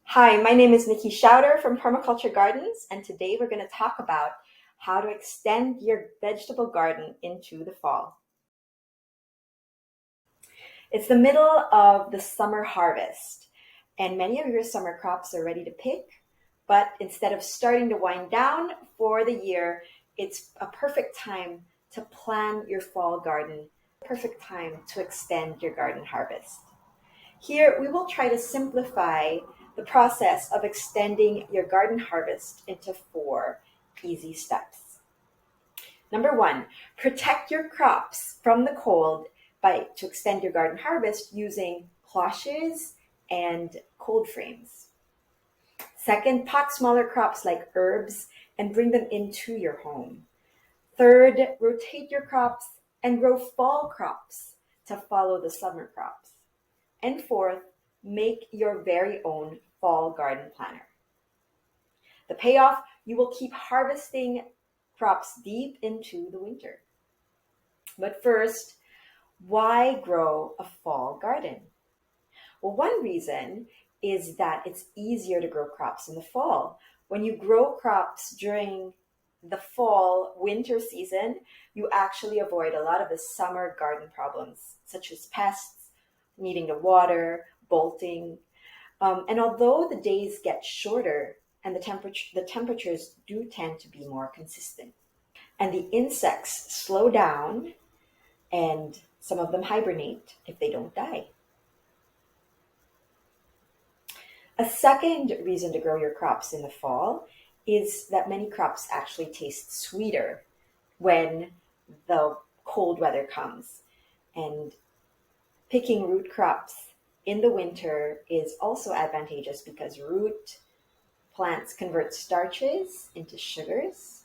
Hi, my name is Nikki Schauder from Permaculture Gardens, and today we're going to talk about how to extend your vegetable garden into the fall. It's the middle of the summer harvest, and many of your summer crops are ready to pick, but instead of starting to wind down for the year, it's a perfect time to plan your fall garden, perfect time to extend your garden harvest. Here, we will try to simplify the process of extending your garden harvest into 4 easy steps. Number 1, protect your crops from the cold to extend your garden harvest using cloches and cold frames. Second, pot smaller crops like herbs and bring them into your home. Third, rotate your crops and grow fall crops to follow the summer crops. And fourth, make your very own fall garden planner. The payoff, you will keep harvesting crops deep into the winter. But first, why grow a fall garden? Well, one reason is that it's easier to grow crops in the fall. When you grow crops during the fall winter season, you actually avoid a lot of the summer garden problems, such as pests, needing to water, bolting. And although the days get shorter and the temperatures do tend to be more consistent, and the insects slow down and some of them hibernate if they don't die. A second reason to grow your crops in the fall is that many crops actually taste sweeter when the cold weather comes. And picking root crops in the winter is also advantageous because root plants convert starches into sugars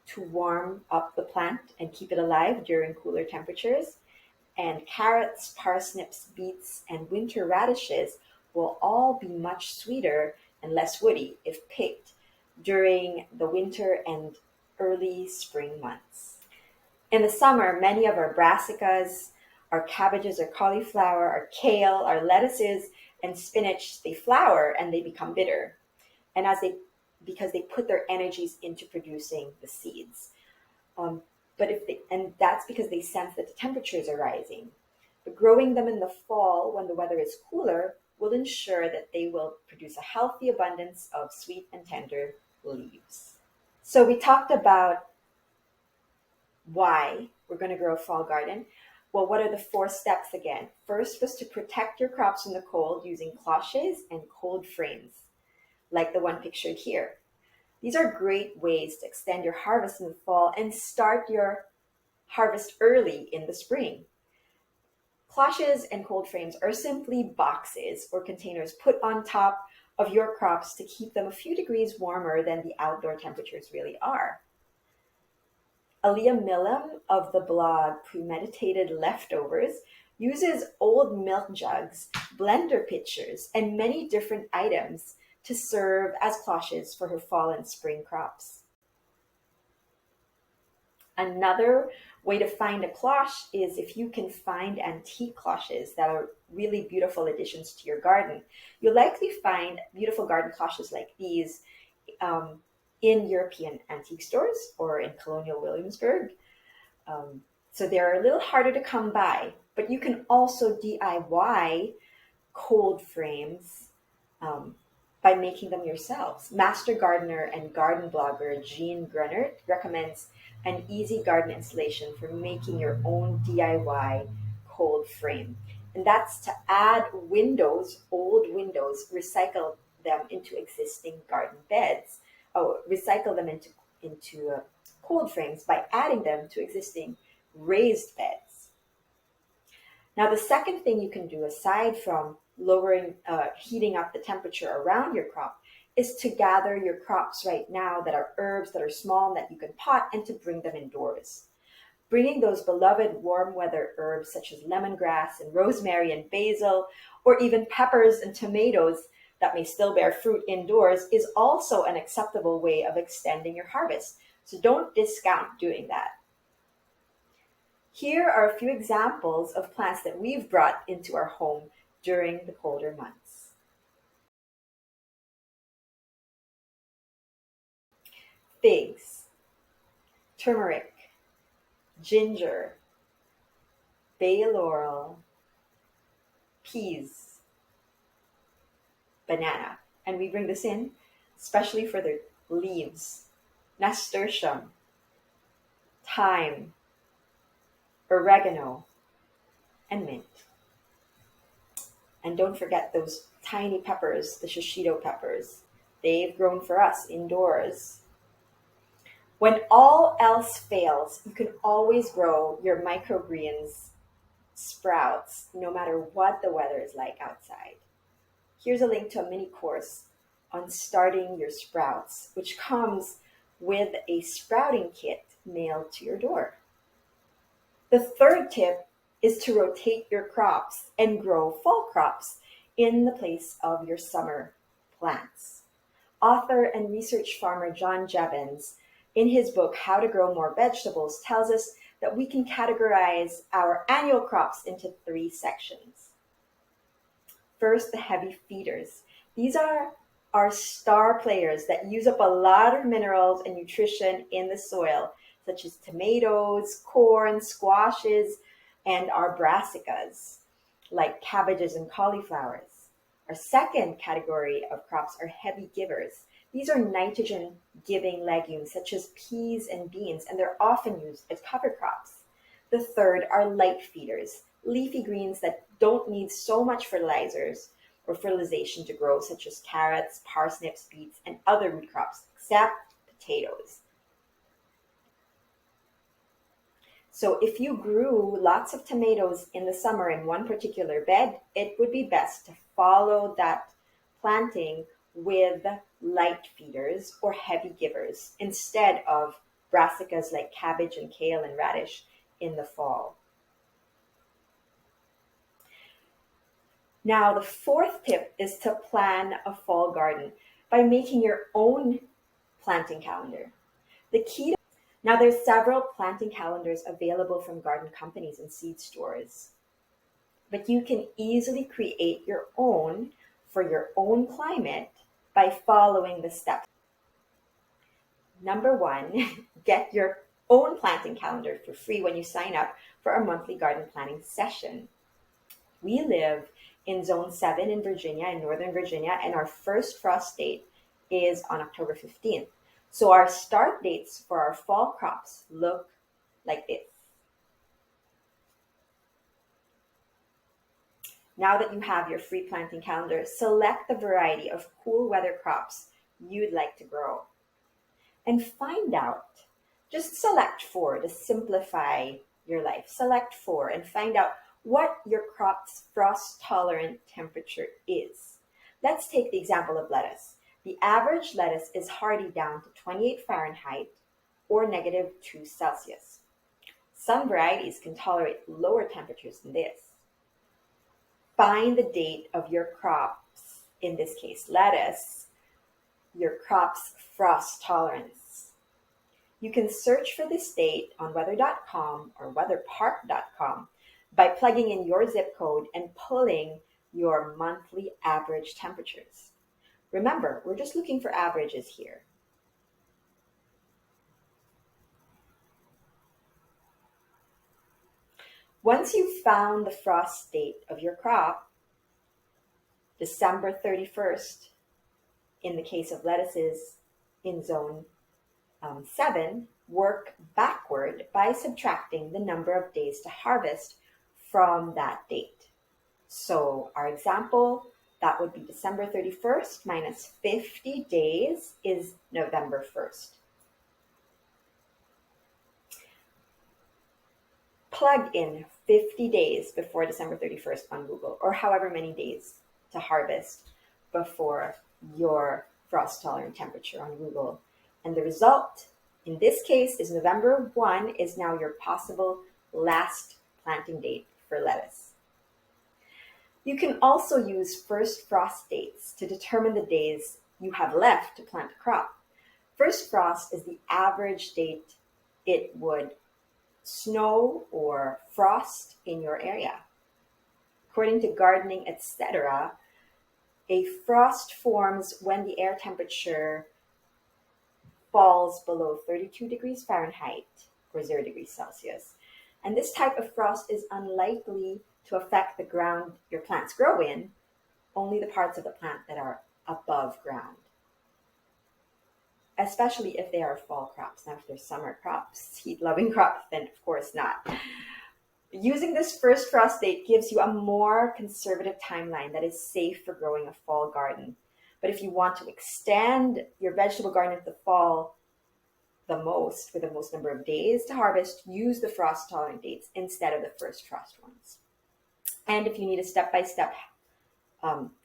to warm up the plant and keep it alive during cooler temperatures. And carrots, parsnips, beets, and winter radishes will all be much sweeter and less woody if picked during the winter and early spring months. In the summer, many of our brassicas, our cabbages, our cauliflower, our kale, our lettuces, and spinach, they flower and they become bitter. And because they put their energies into producing the seeds. Um, and that's because they sense that the temperatures are rising. But growing them in the fall when the weather is cooler will ensure that they will produce a healthy abundance of sweet and tender leaves. So we talked about why we're going to grow a fall garden. Well, what are the 4 steps again? First was to protect your crops from the cold using cloches and cold frames, like the one pictured here. These are great ways to extend your harvest in the fall and start your harvest early in the spring. Cloches and cold frames are simply boxes or containers put on top of your crops to keep them a few degrees warmer than the outdoor temperatures really are. Aaliyah Millam of the blog Premeditated Leftovers uses old milk jugs, blender pitchers, and many different items to serve as cloches for her fall and spring crops. Another way to find a cloche is if you can find antique cloches that are really beautiful additions to your garden. You'll likely find beautiful garden cloches like these in European antique stores or in colonial Williamsburg. So they're a little harder to come by, but you can also DIY cold frames by making them yourselves. Master gardener and garden blogger Jean Grunert recommends an easy garden installation for making your own DIY cold frame. And that's to add windows, old windows, recycle them into existing garden beds, recycle them into cold frames by adding them to existing raised beds. Now, the second thing you can do, aside from heating up the temperature around your crop, is to gather your crops right now that are herbs that are small and that you can pot and to bring them indoors. Bringing those beloved warm weather herbs such as lemongrass and rosemary and basil, or even peppers and tomatoes that may still bear fruit indoors is also an acceptable way of extending your harvest. So don't discount doing that. Here are a few examples of plants that we've brought into our home during the colder months. figs, turmeric, ginger, bay laurel, peas, banana. And we bring this in especially for the leaves, nasturtium, thyme, oregano, and mint. And don't forget those tiny peppers, the shishito peppers. They've grown for us indoors. When all else fails, you can always grow your microgreens sprouts no matter what the weather is like outside. Here's a link to a mini course on starting your sprouts, which comes with a sprouting kit mailed to your door. The third tip is to rotate your crops and grow fall crops in the place of your summer plants. Author and research farmer John Jevons, in his book How to Grow More Vegetables, tells us that we can categorize our annual crops into 3 sections. First, the heavy feeders. These are our star players that use up a lot of minerals and nutrition in the soil, such as tomatoes, corn, squashes, and our brassicas, like cabbages and cauliflowers. Our second category of crops are heavy givers. These are nitrogen-giving legumes, such as peas and beans, and they're often used as cover crops. The third are light feeders, leafy greens that don't need so much fertilizers or fertilization to grow, such as carrots, parsnips, beets, and other root crops, except potatoes. So if you grew lots of tomatoes in the summer in one particular bed, it would be best to follow that planting with light feeders or heavy givers instead of brassicas like cabbage and kale and radish in the fall. Now, the fourth tip is to plan a fall garden by making your own planting calendar. The key to Now, there's several planting calendars available from garden companies and seed stores, but you can easily create your own for your own climate by following the steps. Number 1, get your own planting calendar for free when you sign up for our monthly garden planning session. We live in Zone 7 in Virginia, in Northern Virginia, and our first frost date is on October 15th. So our start dates for our fall crops look like this. Now that you have your free planting calendar, select the variety of cool weather crops you'd like to grow. And find out, just select 4 to simplify your life. Select 4 and find out what your crop's frost-tolerant temperature is. Let's take the example of lettuce. The average lettuce is hardy down to 28 Fahrenheit or -2 Celsius. Some varieties can tolerate lower temperatures than this. Find the date of your crops, in this case lettuce, your crop's frost tolerance. You can search for this date on weather.com or weatherpark.com by plugging in your zip code and pulling your monthly average temperatures. Remember, we're just looking for averages here. Once you've found the frost date of your crop, December 31st, in the case of lettuces in zone 7, work backward by subtracting the number of days to harvest from that date. So our example, that would be December 31st minus 50 days is November 1st. Plug in 50 days before December 31st on Google, or however many days to harvest before your frost-tolerant temperature on Google. And the result, in this case, is November 1 is now your possible last planting date for lettuce. You can also use first frost dates to determine the days you have left to plant a crop. First frost is the average date it would snow or frost in your area. According to Gardening, etc., a frost forms when the air temperature falls below 32 degrees Fahrenheit or 0 degrees Celsius. And this type of frost is unlikely to affect the ground your plants grow in, only the parts of the plant that are above ground, especially if they are fall crops. Now, if they're summer crops, heat-loving crops, then of course not. Using this first frost date gives you a more conservative timeline that is safe for growing a fall garden. But if you want to extend your vegetable garden into the fall the most, with the most number of days to harvest, use the frost tolerant dates instead of the first frost ones. And if you need a step-by-step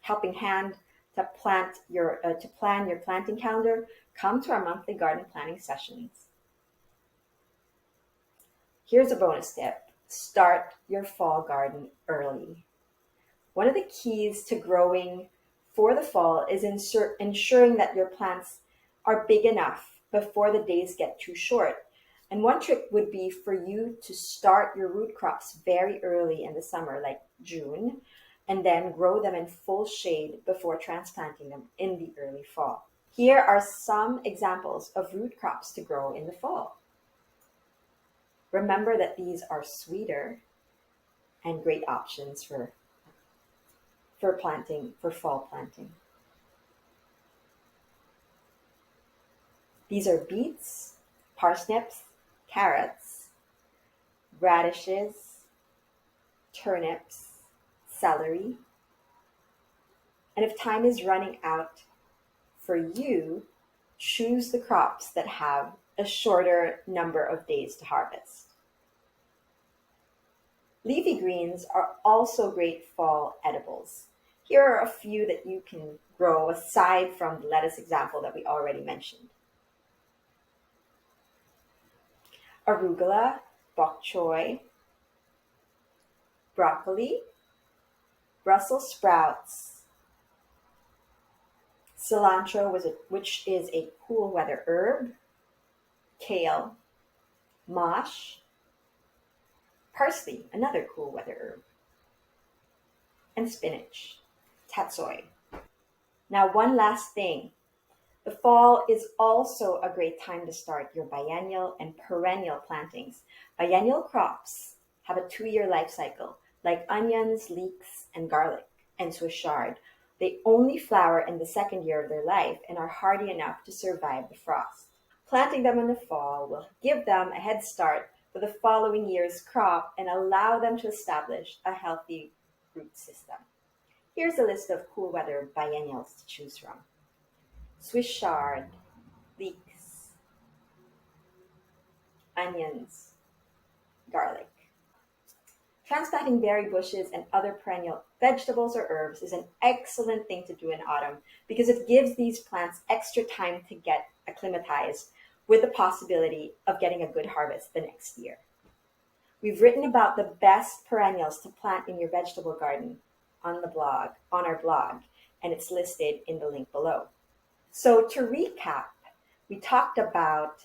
helping hand to plan your planting calendar, come to our monthly garden planning sessions. Here's a bonus tip. Start your fall garden early. One of the keys to growing for the fall is ensuring that your plants are big enough before the days get too short. And one trick would be for you to start your root crops very early in the summer, like June, and then grow them in full shade before transplanting them in the early fall. Here are some examples of root crops to grow in the fall. Remember that these are sweeter and great options for planting, for fall planting. These are beets, parsnips, carrots, radishes, turnips, celery. And if time is running out for you, choose the crops that have a shorter number of days to harvest. Leafy greens are also great fall edibles. Here are a few that you can grow aside from the lettuce example that we already mentioned. Arugula, bok choy, broccoli, Brussels sprouts, cilantro, which is a cool weather herb, kale, mosh, parsley, another cool weather herb, and spinach, tatsoi. Now, one last thing. The fall is also a great time to start your biennial and perennial plantings. Biennial crops have a 2-year life cycle, like onions, leeks, and garlic, and Swiss chard. They only flower in the second year of their life and are hardy enough to survive the frost. Planting them in the fall will give them a head start for the following year's crop and allow them to establish a healthy root system. Here's a list of cool weather biennials to choose from. Swiss chard, leeks, onions, garlic. Transplanting berry bushes and other perennial vegetables or herbs is an excellent thing to do in autumn because it gives these plants extra time to get acclimatized with the possibility of getting a good harvest the next year. We've written about the best perennials to plant in your vegetable garden on our blog, and it's listed in the link below. So to recap, we talked about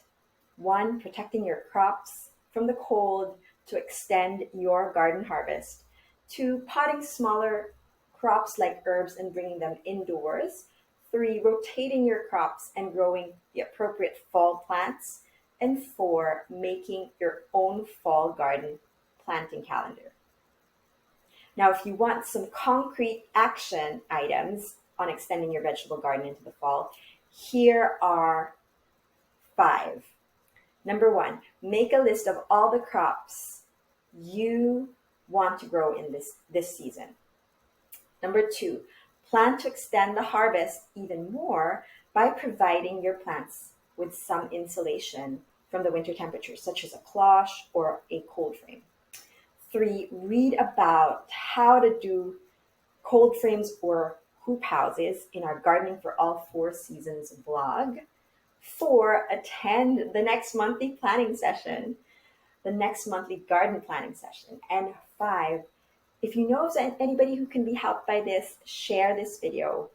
1, protecting your crops from the cold to extend your garden harvest, 2, potting smaller crops like herbs and bringing them indoors, 3, rotating your crops and growing the appropriate fall plants, and 4, making your own fall garden planting calendar. Now, if you want some concrete action items on extending your vegetable garden into the fall, here are 5. Number 1, make a list of all the crops you want to grow in this season. Number 2, plan to extend the harvest even more by providing your plants with some insulation from the winter temperatures, such as a cloche or a cold frame. 3, read about how to do cold frames or hoop houses in our Gardening for All 4 Seasons blog. 4, attend the next monthly planning session, the next monthly garden planning session. And 5, if you know of anybody who can be helped by this, share this video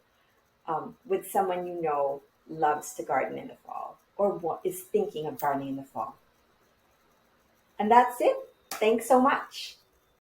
with someone you know loves to garden in the fall or is thinking of gardening in the fall. And that's it. Thanks so much.